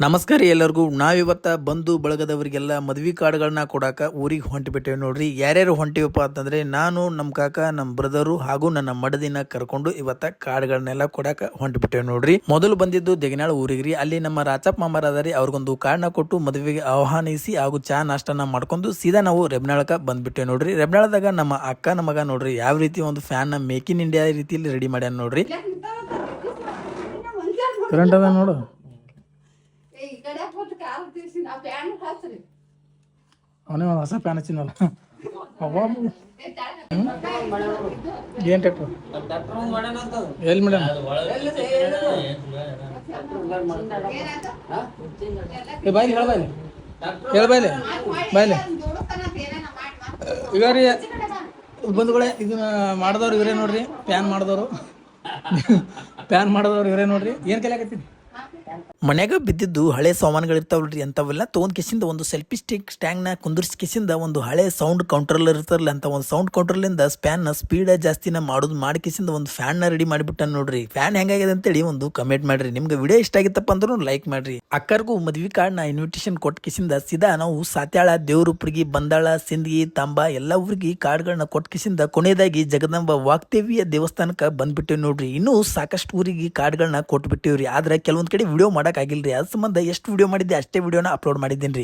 ನಮಸ್ಕಾರ ಎಲ್ಲರಿಗೂ. ನಾವಿವತ್ತ ಬಂಧು ಬಳಗದವರಿಗೆಲ್ಲ ಮದ್ವಿ ಕಾರ್ಡ್ಗಳನ್ನ ಕೊಡಾಕ ಊರಿಗೆ ಹೊಂಟಿಬಿಟ್ಟೇವೆ ನೋಡ್ರಿ. ಯಾರ್ಯಾರು ಹೊಂಟಿವಪ್ಪ ಅಂತಂದ್ರೆ ನಾನು, ನಮ್ಮ ಕಾಕ, ನಮ್ಮ ಬ್ರದರು ಹಾಗೂ ನನ್ನ ಮಡದಿನ ಕರ್ಕೊಂಡು ಇವತ್ತ ಕಾರ್ಡ್ಗಳನ್ನೆಲ್ಲ ಕೊಡಾಕ ಹೊಂಟಿಬಿಟ್ಟೇವೆ ನೋಡ್ರಿ. ಮೊದಲು ಬಂದಿದ್ದು ದೇಗನಾಳ ಊರಿಗ್ರಿ. ಅಲ್ಲಿ ನಮ್ಮ ರಾಚಪ್ಪ ಮಾಮರ ಅದಾರಿ, ಅವ್ರಿಗೊಂದು ಕಾರ್ಡ್ನ ಕೊಟ್ಟು ಮದುವೆಗೆ ಆಹ್ವಾನಿಸಿ ಹಾಗೂ ಚಾ ನಾಷ್ಟನ ಮಾಡ್ಕೊಂಡು ಸೀದಾ ನಾವು ರೆಬ್ನಾಳಕ ಬಂದ್ಬಿಟ್ಟೇವೆ ನೋಡ್ರಿ. ರೆಬ್ನಾಳದಾಗ ನಮ್ಮ ಅಕ್ಕನ ಮಗ ನೋಡ್ರಿ ಯಾವ ರೀತಿ ಒಂದು ಫ್ಯಾನ್ ಮೇಕ್ ಇನ್ ಇಂಡಿಯಾ ರೀತಿಯಲ್ಲಿ ರೆಡಿ ಮಾಡ್ಯಾನ ನೋಡ್ರಿ. ಕರೆಂಟ್ ಅದ ನೋಡು. ಅವನೇ ಒಂದು ಹೊಸ ಫ್ಯಾನ್ ಹಚ್ಚಿನಲ್ಲ. ಏನು ಟ್ಯಾಕ್ಟ್ರು ಎಲ್ಲಿ ಮೇಡಮ್? ಬಾಯ್ಲಿ ಹೇಳ ಬಾಯ್ಲಿ ಈಗ ರೀ ಬಂಧುಗಳೇ, ಇದನ್ನ ಮಾಡಿದವ್ರು ಇವರೇ ನೋಡ್ರಿ. ಫ್ಯಾನ್ ಮಾಡಿದವ್ರು ಇವರೇ ನೋಡ್ರಿ. ಏನು ಕಲಿಯಾಕತ್ತೀನಿ? ಮನ್ಯಾಗ ಬಿದ್ದಿದ್ದು ಹಳೆ ಸಾಮಾನುಗಳಿರ್ತಾವಲ್ರಿ, ಅಂಥವೆಲ್ಲ ತೊಗೊಂಡ್ ಕಿಸಿಂದ ಒಂದು ಸೆಲ್ಫಿ ಸ್ಟ್ಯಾಂಡ್ನ ಕುಂದರ್ಸಿ ಕಿಸಿಂದ ಒಂದು ಹಳೆ ಸೌಂಡ್ ಕೌಂಟ್ರಲ್ಲರ್ ಇರ್ತಾರಲ್ಲ ಅಂತ ಒಂದು ಸೌಂಡ್ ಕೌಂಟ್ರಲ್ಲಿಂದ ಸ್ಪ್ಯಾನ್ನ ಸ್ಪೀಡ್ ಜಾಸ್ತಿನ ಮಾಡಿ ಕಿಸಿಂದ ಒಂದು ಫ್ಯಾನ್ನ ರೆಡಿ ಮಾಡಿಬಿಟ್ಟ ನೋಡ್ರಿ. ಫ್ಯಾನ್ ಹೆಂಗಾಗಿದೆ ಅಂತೇಳಿ ಒಂದು ಕಮೆಂಟ್ ಮಾಡ್ರಿ. ನಿಮ್ಗೆ ವಿಡಿಯೋ ಇಷ್ಟ ಆಗಿತ್ತಪ್ಪ ಅಂದ್ರೂ ಲೈಕ್ ಮಾಡ್ರಿ. ಅಕ್ಕರ್ಗೂ ಮದ್ವಿ ಕಾರ್ಡ್ನ ಇನ್ವಿಟೇಷನ್ ಕೊಟ್ಟ ಕಿಸಿಂದ ಸೀದಾ ನಾವು ಸಾತ್ಯಾಳ, ದೇವ್ರುಪ್ರಿಗೆ, ಬಂದಾಳ, ಸಿಂದಗಿ, ತಾಂಬ ಎಲ್ಲ ಊರಿಗೆ ಕಾರ್ಡ್ಗಳನ್ನ ಕೊಟ್ಟ ಕಿಸಿಂದ ಕೊನೆಯದಾಗಿ ಜಗದಂಬ ವಾಗ್ದೇವಿಯ ದೇವಸ್ಥಾನಕ್ಕೆ ಬಂದ್ಬಿಟ್ಟೇವಿ ನೋಡ್ರಿ. ಇನ್ನೂ ಸಾಕಷ್ಟು ಊರಿಗೆ ಕಾರ್ಡ್ಗಳನ್ನ ಕೊಟ್ಬಿಟ್ಟಿವ್ರಿ. ಆದ್ರೆ ಕೆಲವೊಂದ್ ಕಡೆ ವಿಡಿಯೋ ಮಾಡಕ್ ಆಗಿಲ್ರಿ. ಅದ್ ಸಂಬಂಧ ಎಷ್ಟು ವಿಡಿಯೋ ಮಾಡಿದ್ದೆ ಅಷ್ಟೇ ವಿಡಿಯೋನ ಅಪ್ಲೋಡ್ ಮಾಡಿದ್ದೇನ್ರಿ.